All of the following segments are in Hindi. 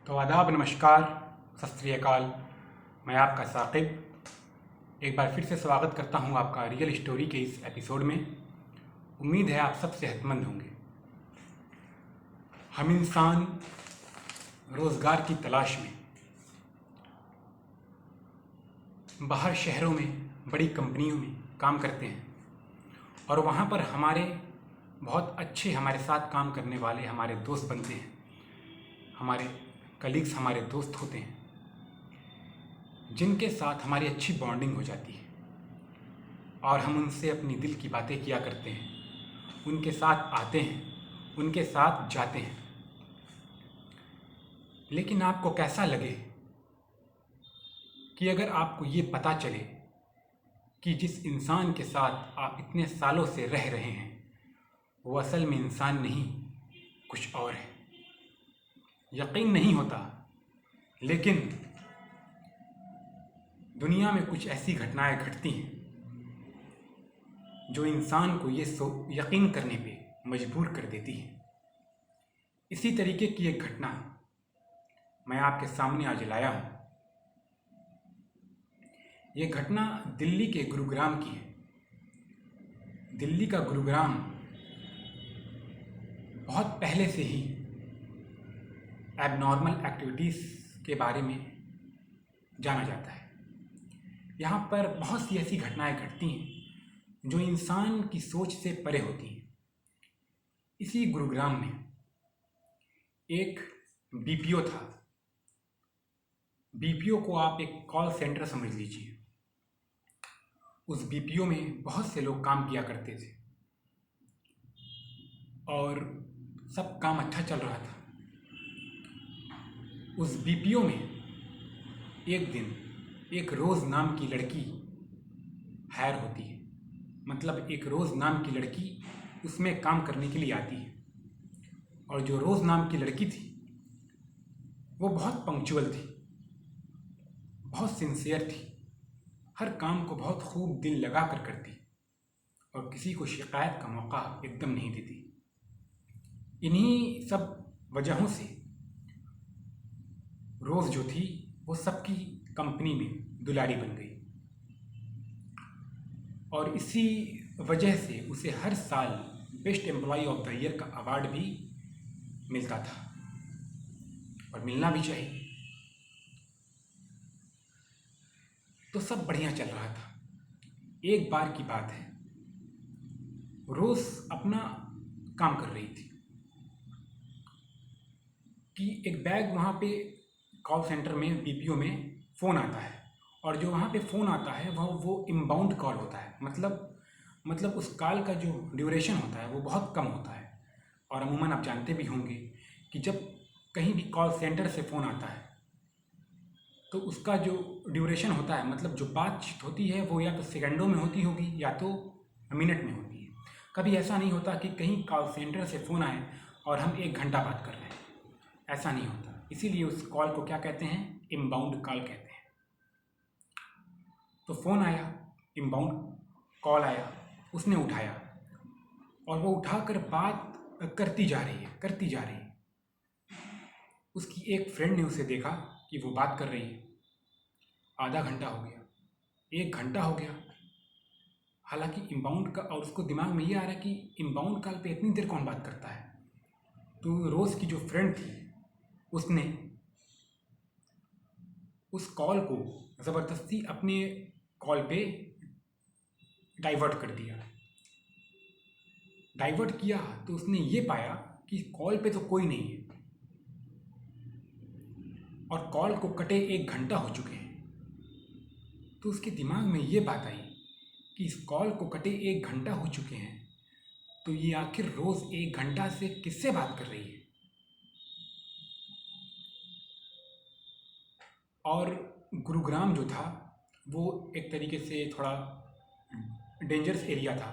तो आदाब, नमस्कार, सत श्री अकाल। मैं आपका साकिब एक बार फिर से स्वागत करता हूं आपका रियल स्टोरी के इस एपिसोड में। उम्मीद है आप सब सेहतमंद होंगे। हम इंसान रोज़गार की तलाश में बाहर शहरों में बड़ी कंपनियों में काम करते हैं और वहाँ पर हमारे बहुत अच्छे हमारे साथ काम करने वाले हमारे दोस्त बनते हैं। हमारे कलीग्स हमारे दोस्त होते हैं जिनके साथ हमारी अच्छी बॉन्डिंग हो जाती है और हम उनसे अपनी दिल की बातें किया करते हैं। उनके साथ आते हैं, उनके साथ जाते हैं। लेकिन आपको कैसा लगे कि अगर आपको ये पता चले कि जिस इंसान के साथ आप इतने सालों से रह रहे हैं वो असल में इंसान नहीं, कुछ और है। यकीन नहीं होता, लेकिन दुनिया में कुछ ऐसी घटनाएं घटती हैं जो इंसान को ये यकीन करने पे मजबूर कर देती है। इसी तरीके की एक घटना मैं आपके सामने आज लाया हूँ। ये घटना दिल्ली के गुरुग्राम की है। दिल्ली का गुरुग्राम बहुत पहले से ही एबनॉर्मल एक्टिविटीज़ के बारे में जाना जाता है। यहाँ पर बहुत सी ऐसी घटनाएं घटती हैं जो इंसान की सोच से परे होती हैं। इसी गुरुग्राम में एक बीपीओ था। बीपीओ को आप एक कॉल सेंटर समझ लीजिए। उस बीपीओ में बहुत से लोग काम किया करते थे और सब काम अच्छा चल रहा था। उस बीपीओ में एक दिन एक रोज़ नाम की लड़की हायर होती है। मतलब एक रोज़ नाम की लड़की उसमें काम करने के लिए आती है। और जो रोज़ नाम की लड़की थी वो बहुत पंक्चुअल थी, बहुत सिंसियर थी, हर काम को बहुत खूब दिल लगा कर करती और किसी को शिकायत का मौका एकदम नहीं देती। इन्हीं सब वजहों से रोज़ जो थी वो सबकी कंपनी में दुलारी बन गई और इसी वजह से उसे हर साल best employee of the year का अवार्ड भी मिलता था और मिलना भी चाहिए। तो सब बढ़िया चल रहा था। एक बार की बात है, रोज़ अपना काम कर रही थी कि एक बैग वहाँ पे कॉल सेंटर में बीपीओ में फ़ोन आता है और जो वहाँ पे फ़ोन आता है वो इनबाउंड कॉल होता है। मतलब उस कॉल का जो ड्यूरेशन होता है वो बहुत कम होता है। और अमूमन आप जानते भी होंगे कि जब कहीं भी कॉल सेंटर से फ़ोन आता है तो उसका जो ड्यूरेशन होता है, मतलब जो बातचीत होती है वो या तो सेकंडों में होती होगी या तो मिनट में होती है। कभी ऐसा नहीं होता कि कहीं कॉल सेंटर से फ़ोन आए और हम 1 घंटा बात कर रहे हैं, ऐसा नहीं होता। इसीलिए उस कॉल को क्या कहते हैं? इनबाउंड कॉल कहते हैं। तो फ़ोन आया, इनबाउंड कॉल आया, उसने उठाया और वो उठाकर बात करती जा रही है। उसकी एक फ्रेंड ने उसे देखा कि वो बात कर रही है। आधा घंटा हो गया, 1 घंटा हो गया, हालांकि इनबाउंड का, और उसको दिमाग में ये आ रहा है कि इनबाउंड कॉल पे इतनी देर कौन बात करता है। तो रोज़ की जो फ्रेंड थी उसने उस कॉल को ज़बरदस्ती अपने कॉल पे डाइवर्ट कर दिया। डाइवर्ट किया तो उसने ये पाया कि कॉल पे तो कोई नहीं है और कॉल को कटे 1 घंटा हो चुके हैं। तो उसके दिमाग में ये बात आई कि इस कॉल को कटे 1 घंटा हो चुके हैं, तो ये आखिर रोज़ 1 घंटा से किससे बात कर रही है। और गुरुग्राम जो था वो एक तरीके से थोड़ा डेंजरस एरिया था।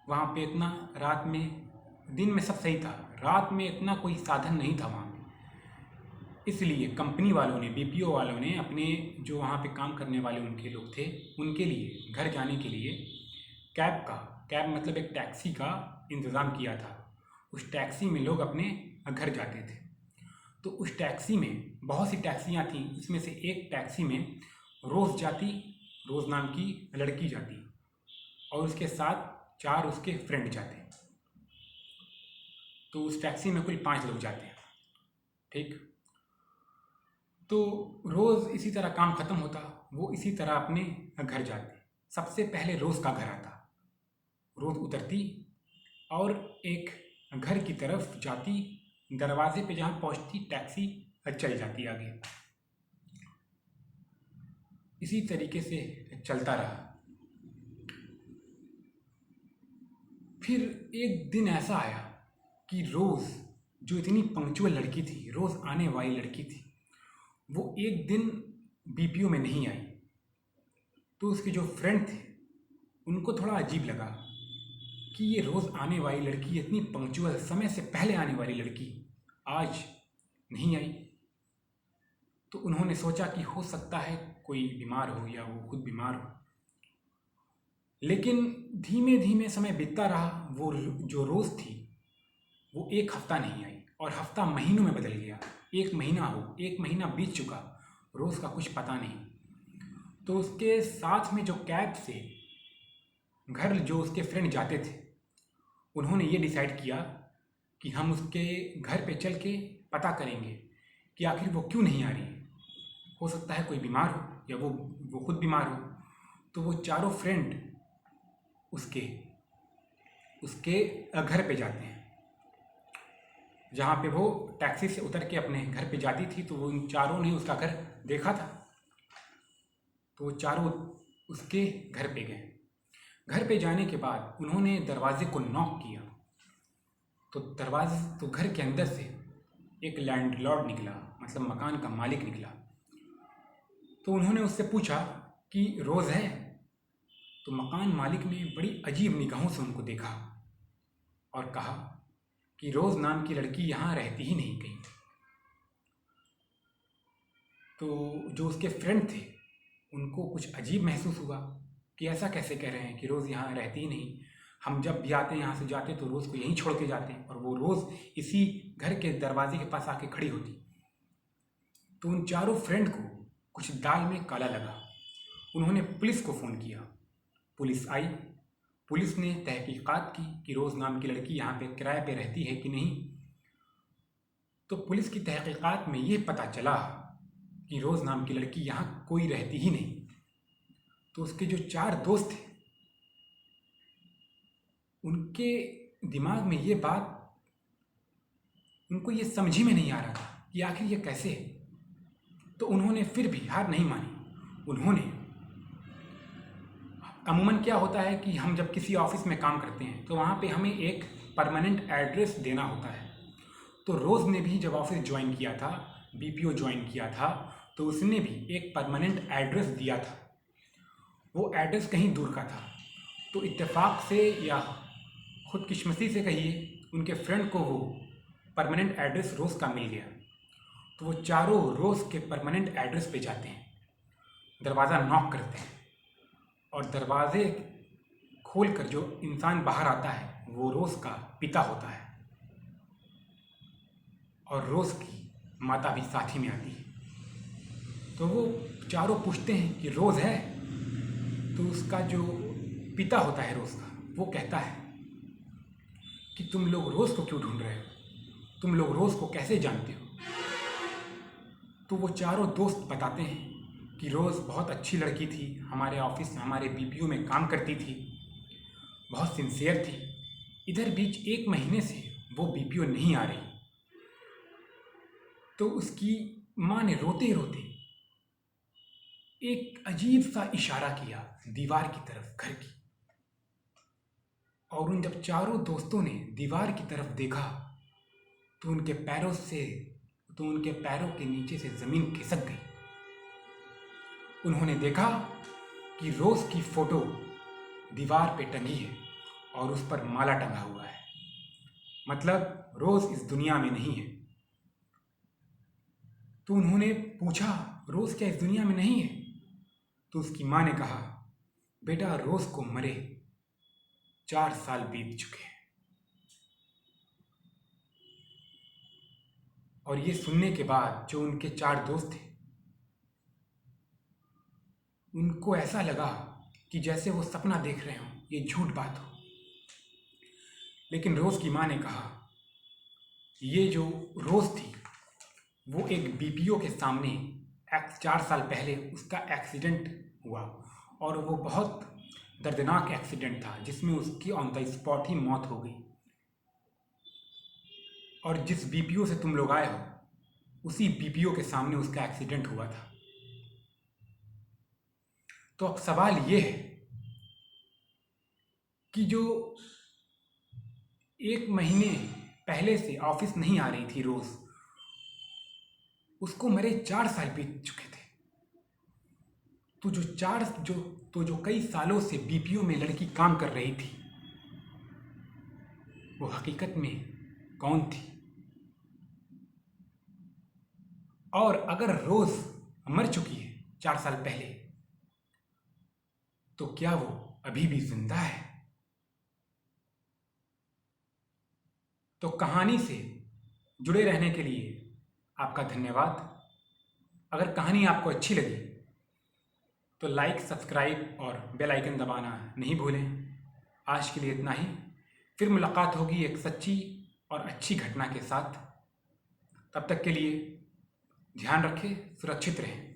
वहाँ पे इतना रात में, दिन में सब सही था, रात में इतना कोई साधन नहीं था वहाँ पे। इसलिए कंपनी वालों ने, बीपीओ वालों ने अपने जो वहाँ पे काम करने वाले उनके लोग थे उनके लिए घर जाने के लिए कैब मतलब एक टैक्सी का इंतज़ाम किया था। उस टैक्सी में लोग अपने घर जाते थे। तो उस टैक्सी में बहुत सी टैक्सियाँ थीं, उसमें से एक टैक्सी में रोज़ जाती, रोज़ नाम की लड़की जाती और उसके साथ 4 उसके फ्रेंड जाते। तो उस टैक्सी में कुल 5 लोग जाते हैं, ठीक। तो रोज़ इसी तरह काम ख़त्म होता, वो इसी तरह अपने घर जाते। सबसे पहले रोज़ का घर आता, रोज़ उतरती और एक घर की तरफ जाती, दरवाजे पे जहाँ पहुँचती टैक्सी चल जाती आगे। इसी तरीके से चलता रहा। फिर एक दिन ऐसा आया कि रोज़ जो इतनी पंक्चुअल लड़की थी, रोज़ आने वाली लड़की थी, वो एक दिन बीपीओ में नहीं आई। तो उसके जो फ्रेंड थे उनको थोड़ा अजीब लगा कि ये रोज़ आने वाली लड़की, इतनी पंक्चुअल समय से पहले आने वाली लड़की आज नहीं आई। तो उन्होंने सोचा कि हो सकता है कोई बीमार हो या वो खुद बीमार हो। लेकिन धीमे धीमे समय बीतता रहा। वो जो रोज़ थी वो एक हफ्ता नहीं आई और हफ्ता महीनों में बदल गया। एक महीना बीत चुका, रोज़ का कुछ पता नहीं। तो उसके साथ में जो कैब से घर जो उसके फ्रेंड जाते थे, उन्होंने ये डिसाइड किया कि हम उसके घर पे चल के पता करेंगे कि आखिर वो क्यों नहीं आ रही है। हो सकता है कोई बीमार हो या वो खुद बीमार हो। तो वो चारों फ्रेंड उसके उसके घर पे जाते हैं, जहाँ पे वो टैक्सी से उतर के अपने घर पे जाती थी। तो उन चारों ने उसका घर देखा था। तो वो चारों उसके घर पे गए। घर पे जाने के बाद उन्होंने दरवाजे को नॉक किया। तो घर के अंदर से एक लैंडलॉर्ड निकला, मतलब मकान का मालिक निकला। तो उन्होंने उससे पूछा कि रोज़ है? तो मकान मालिक ने बड़ी अजीब निगाहों से उनको देखा और कहा कि रोज़ नाम की लड़की यहाँ रहती ही नहीं कहीं। तो जो उसके फ्रेंड थे उनको कुछ अजीब महसूस हुआ कि ऐसा कैसे कह रहे हैं कि रोज़ यहाँ रहती ही नहीं। हम जब भी आते हैं यहाँ से जाते तो रोज़ को यहीं छोड़ के जाते हैं और वो रोज़ इसी घर के दरवाजे के पास आके खड़ी होती। तो उन चारों फ्रेंड को कुछ दाल में काला लगा। उन्होंने पुलिस को फ़ोन किया। पुलिस आई। पुलिस ने तहकीकात की कि रोज़ नाम की लड़की यहाँ पे किराए पे रहती है कि नहीं। तो पुलिस की तहकीकात में ये पता चला कि रोज़ नाम की लड़की यहाँ कोई रहती ही नहीं। तो उसके जो 4 दोस्त थे उनके दिमाग में ये बात, उनको ये समझ ही में नहीं आ रहा था कि आखिर ये कैसे है। तो उन्होंने फिर भी हार नहीं मानी। उन्होंने, अमूमन क्या होता है कि हम जब किसी ऑफिस में काम करते हैं तो वहाँ पे हमें एक परमानेंट एड्रेस देना होता है। तो रोज़ ने भी जब ऑफिस ज्वाइन किया था, बीपीओ ज्वाइन किया था, तो उसने भी एक परमानेंट एड्रेस दिया था। वो एड्रेस कहीं दूर का था। तो इत्तेफाक से या खुदकिस्मती से कहिए, उनके फ्रेंड को वो परमानेंट एड्रेस रोज़ का मिल गया। तो वो चारों रोज़ के परमानेंट एड्रेस पे जाते हैं, दरवाज़ा नॉक करते हैं और दरवाजे खोल कर जो इंसान बाहर आता है वो रोज़ का पिता होता है और रोज़ की माता भी साथ ही में आती है। तो वो चारों पूछते हैं कि रोज़ है? तो उसका जो पिता होता है रोज़ का, वो कहता है कि तुम लोग रोज़ को क्यों ढूंढ रहे हो? तुम लोग रोज़ को कैसे जानते हो? तो वो चारों दोस्त बताते हैं कि रोज़ बहुत अच्छी लड़की थी, हमारे ऑफिस में, हमारे बीपीओ में काम करती थी, बहुत सिंसियर थी। इधर बीच 1 महीने से वो बीपीओ नहीं आ रही। तो उसकी माँ ने रोते रोते एक अजीब सा इशारा किया दीवार की तरफ, घर की। और उन जब चारों दोस्तों ने दीवार की तरफ देखा तो उनके पैरों के नीचे से ज़मीन खिसक गई। उन्होंने देखा कि रोज़ की फोटो दीवार पे टंगी है और उस पर माला टंगा हुआ है, मतलब रोज़ इस दुनिया में नहीं है। तो उन्होंने पूछा, रोज़ क्या इस दुनिया में नहीं है? तो उसकी माँ ने कहा, बेटा रोज़ को मरे 4 साल बीत चुके हैं और ये सुनने के बाद जो उनके 4 दोस्त थे, उनको ऐसा लगा कि जैसे वो सपना देख रहे हों, ये झूठ बात हो। लेकिन रोज़ की माँ ने कहा, ये जो रोज़ थी वो एक बीपीओ के सामने 4 साल पहले उसका एक्सीडेंट हुआ, और वो बहुत दर्दनाक एक्सीडेंट था जिसमें उसकी ऑन द स्पॉट ही मौत हो गई। और जिस बीपीओ से तुम लोग आए हो, उसी बीपीओ के सामने उसका एक्सीडेंट हुआ था। तो अब सवाल ये है कि जो 1 महीने पहले से ऑफिस नहीं आ रही थी रोज़, उसको मरे 4 साल बीत चुके थे। तो जो कई सालों से बीपीओ में लड़की काम कर रही थी, वो हकीकत में कौन थी? और अगर रोज़ मर चुकी है 4 साल पहले, तो क्या वो अभी भी जिंदा है? तो कहानी से जुड़े रहने के लिए आपका धन्यवाद। अगर कहानी आपको अच्छी लगी तो लाइक, सब्सक्राइब और बेल आइकन दबाना नहीं भूलें। आज के लिए इतना ही। फिर मुलाकात होगी एक सच्ची और अच्छी घटना के साथ। तब तक के लिए ध्यान रखें, सुरक्षित रहें।